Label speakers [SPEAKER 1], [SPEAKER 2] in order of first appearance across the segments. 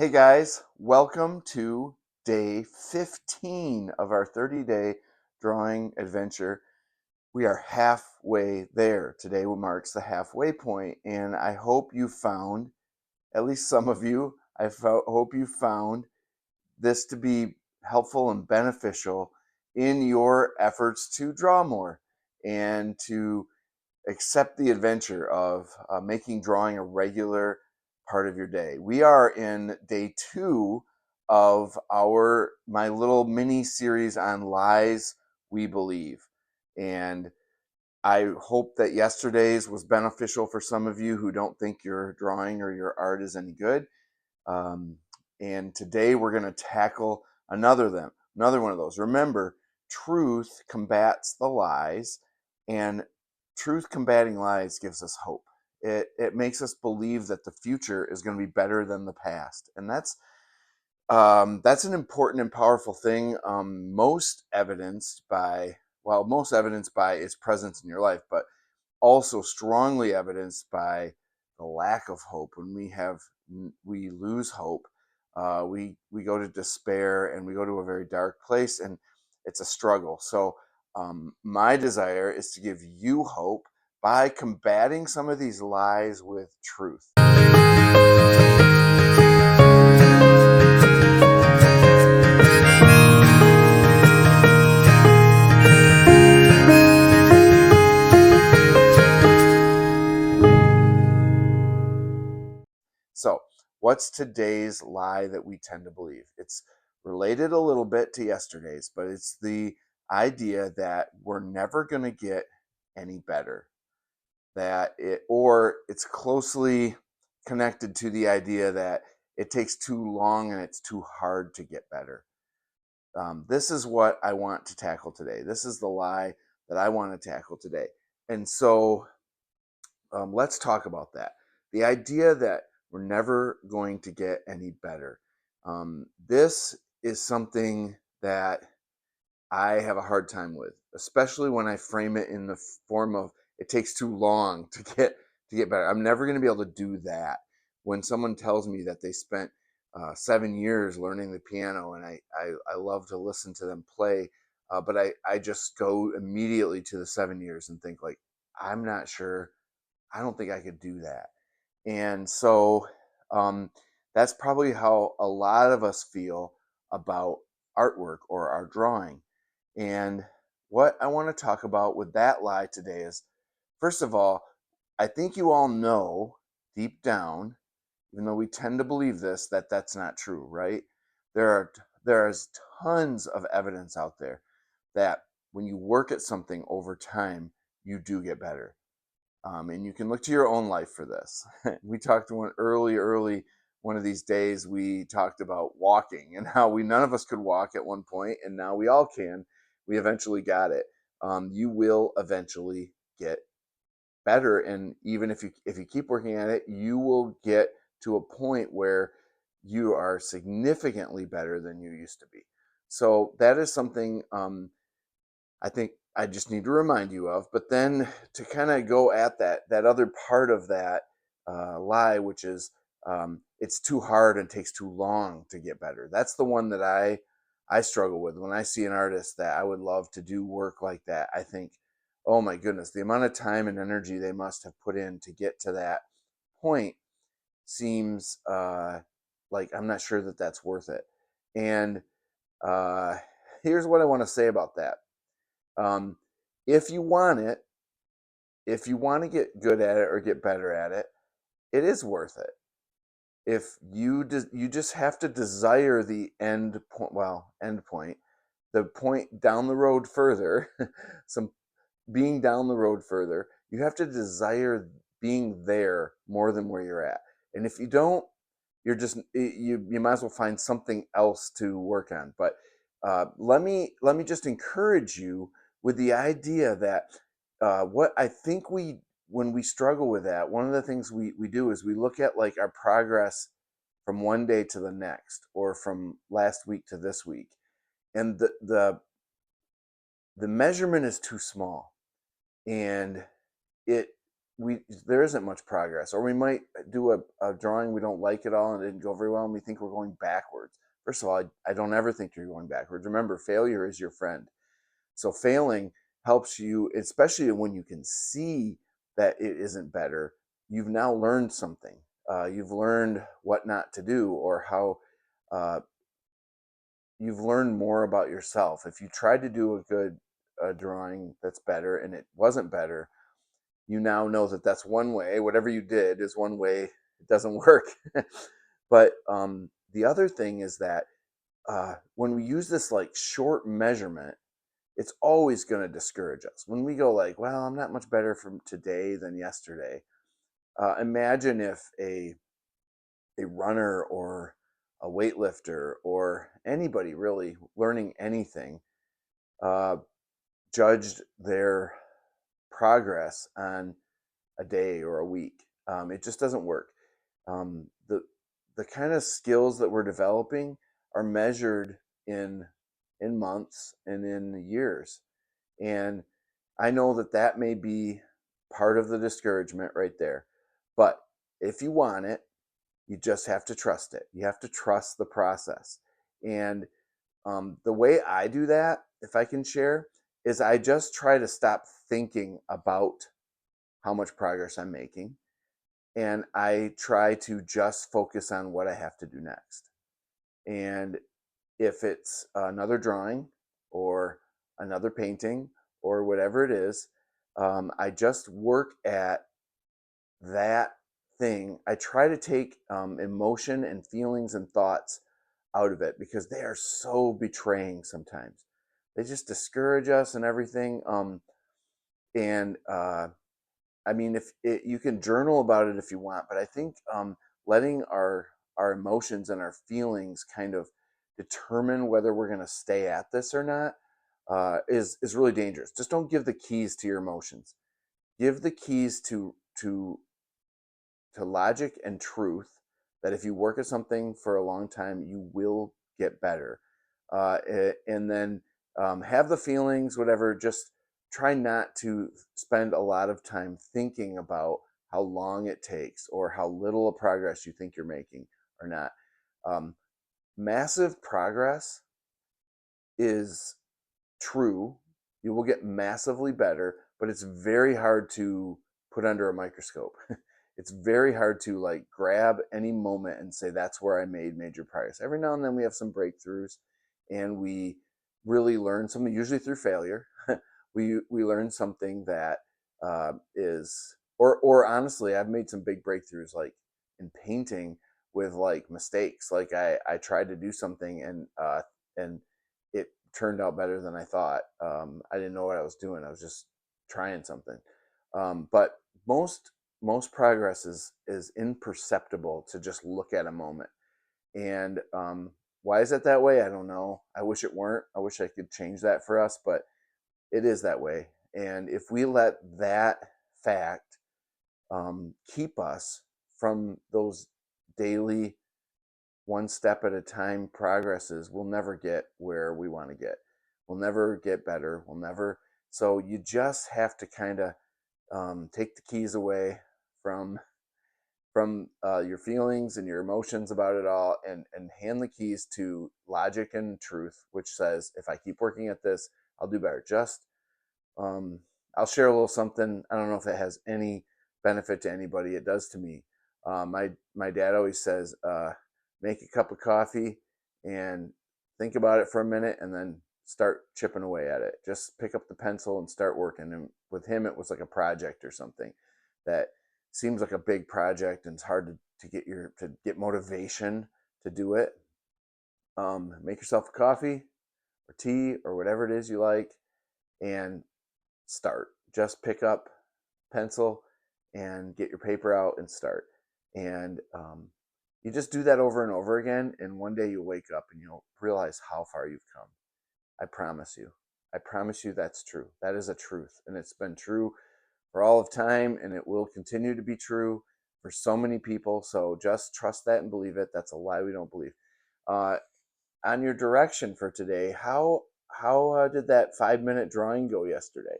[SPEAKER 1] Hey guys, welcome to day 15 of our 30-day drawing adventure. We are halfway there. Today marks the halfway point, and I hope you found, at least some of you, hope you found this to be helpful and beneficial in your efforts to draw more and to accept the adventure of making drawing a regular part of your day. We are in day 2 of my little mini series on lies we believe, and I hope that yesterday's was beneficial for some of you who don't think your drawing or your art is any good. Um, and today we're going to tackle another one of those. Remember, truth combats the lies, and truth combating lies gives us hope. It makes us believe that the future is going to be better than the past, and that's an important and powerful thing. Most evidenced by its presence in your life, but also strongly evidenced by the lack of hope. When we lose hope, we go to despair and we go to a very dark place, and it's a struggle. So my desire is to give you hope by combating some of these lies with truth. So, what's today's lie that we tend to believe? It's related a little bit to yesterday's, but it's the idea that we're never going to get any better. Or it's closely connected to the idea that it takes too long and it's too hard to get better. This is what I want to tackle today. This is the lie that I want to tackle today. And so let's talk about that. The idea that we're never going to get any better. This is something that I have a hard time with, especially when I frame it in the form of it takes too long to get better. I'm never going to be able to do that. When someone tells me that they spent 7 years learning the piano, and I love to listen to them play, but I just go immediately to the 7 years and think like, I'm not sure. I don't think I could do that. And so um, that's probably how a lot of us feel about artwork or our drawing. And what I want to talk about with that lie today is, first of all, I think you all know deep down, even though we tend to believe this, that that's not true, right? There is tons of evidence out there that when you work at something over time, you do get better. And you can look to your own life for this. We talked early one of these days. We talked about walking and how none of us could walk at one point, and now we all can. We eventually got it. You will eventually get better, and even if you keep working at it, you will get to a point where you are significantly better than you used to be. So that is something I think I just need to remind you of. But then to kind of go at that other part of that lie, which is it's too hard and takes too long to get better. That's the one that I struggle with when I see an artist that I would love to do work like that. I think, oh my goodness, the amount of time and energy they must have put in to get to that point seems like I'm not sure that that's worth it. And uh, here's what I want to say about that. Um, if you want it, if you want to get good at it or get better at it, it is worth it. If you just have to desire the end point, the point down the road further, some being down the road further, you have to desire being there more than where you're at. And if you don't, you might as well find something else to work on. But let me just encourage you with the idea that what I think when we struggle with that, one of the things we do is we look at like our progress from one day to the next, or from last week to this week, and the measurement is too small, and it we there isn't much progress, or we might do a drawing we don't like at all and it didn't go very well, and we think we're going backwards. First of all, I don't ever think you're going backwards. Remember, failure is your friend. So failing helps you, especially when you can see that it isn't better. You've now learned something. You've learned what not to do, or how uh, you've learned more about yourself. If you tried to do a good drawing that's better and it wasn't better, you now know that that's one way. Whatever you did is one way. It doesn't work. But the other thing is that when we use this like short measurement, it's always going to discourage us. When we go like, well, I'm not much better from today than yesterday. Imagine if a runner or a weightlifter or anybody really learning anything uh, judged their progress on a day or a week. It just doesn't work. The kind of skills that we're developing are measured in in months and in years. And I know that that may be part of the discouragement right there. But if you want it, you just have to trust it. You have to trust the process. And the way I do that, if I can share, is I just try to stop thinking about how much progress I'm making. And I try to just focus on what I have to do next. And if it's another drawing or another painting or whatever it is, I just work at that thing. I try to take emotion and feelings and thoughts out of it because they are so betraying sometimes. They just discourage us and everything. And I mean, if it, you can journal about it if you want, but I think letting our emotions and our feelings kind of determine whether we're going to stay at this or not is really dangerous. Just don't give the keys to your emotions. Give the keys to logic and truth. That if you work at something for a long time, you will get better. And then have the feelings, whatever. Just try not to spend a lot of time thinking about how long it takes or how little of progress you think you're making or not. Um, Massive progress is true. You will get massively better, but it's very hard to put under a microscope. It's very hard to like grab any moment and say that's where I made major progress. Every now and then we have some breakthroughs and we really learn something, usually through failure. We learn something that is or honestly, I've made some big breakthroughs like in painting with like mistakes. Like I tried to do something and it turned out better than I thought. I didn't know what I was doing. I was just trying something. But most progress is imperceptible to just look at a moment. And why is it that way? I don't know. I wish it weren't. I wish I could change that for us, but it is that way. And if we let that fact keep us from those daily one step at a time progresses, we'll never get where we want to get. We'll never get better. We'll never. So you just have to kind of take the keys away from your feelings and your emotions about it all, and hand the keys to logic and truth, which says if I keep working at this, I'll do better. Just um, I'll share a little something. I don't know if it has any benefit to anybody. It does to me. My dad always says, make a cup of coffee and think about it for a minute, and then start chipping away at it. Just pick up the pencil and start working. And with him, it was like a project or something that seems like a big project, and it's hard to get motivation to do it. Make yourself a coffee or tea or whatever it is you like, and start. Just pick up pencil and get your paper out and start. And you just do that over and over again. And one day you'll wake up and you'll realize how far you've come. I promise you. I promise you that's true. That is a truth. And it's been true for all of time, and it will continue to be true for so many people. So just trust that and believe it. That's a lie we don't believe. Uh, on your direction for today, how did that 5 minute drawing go yesterday?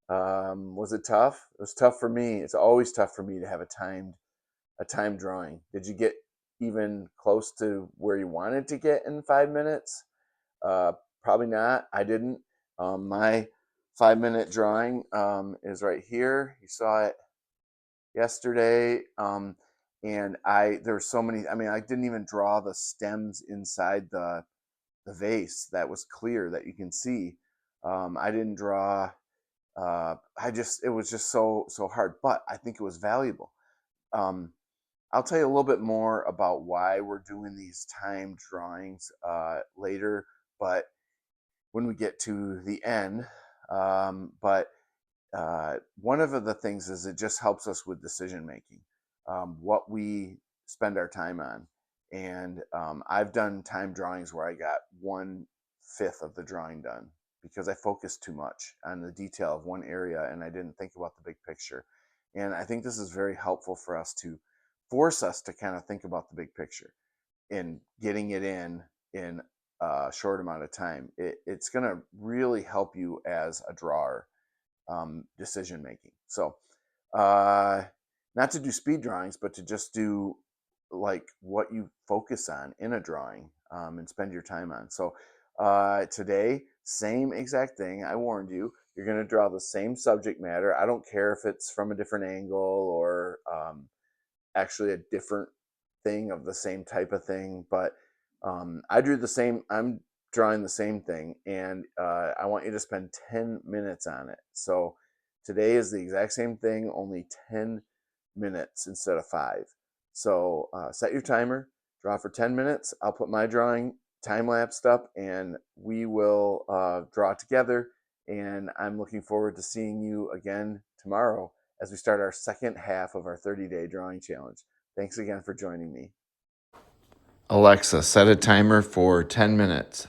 [SPEAKER 1] Was it tough? It was tough for me. It's always tough for me to have a timed drawing. Did you get even close to where you wanted to get in 5 minutes? Uh, Probably not. I didn't. My 5 minute drawing is right here. You saw it yesterday. And there's so many. I mean, I didn't even draw the stems inside the vase that was clear that you can see. I didn't draw. It was just so hard, but I think it was valuable. Um, I'll tell you a little bit more about why we're doing these timed drawings later, but when we get to the end. But One of the things is it just helps us with decision making, what we spend our time on. And I've done time drawings where I got 1/5 of the drawing done because I focused too much on the detail of one area and I didn't think about the big picture. And I think this is very helpful for us to force us to kind of think about the big picture and getting it in a short amount of time. It's going to really help you as a drawer, decision making. So, uh, not to do speed drawings, but to just do like what you focus on in a drawing, and spend your time on. So, today, same exact thing. I warned you. You're going to draw the same subject matter. I don't care if it's from a different angle or actually a different thing of the same type of thing, but I drew the same. I'm drawing the same thing, and I want you to spend 10 minutes on it. So today is the exact same thing, only 10 minutes instead of 5. So set your timer, draw for 10 minutes. I'll put my drawing time lapsed up, and we will draw together. And I'm looking forward to seeing you again tomorrow as we start our second half of our 30-day drawing challenge. Thanks again for joining me. Alexa, set a timer for 10 minutes.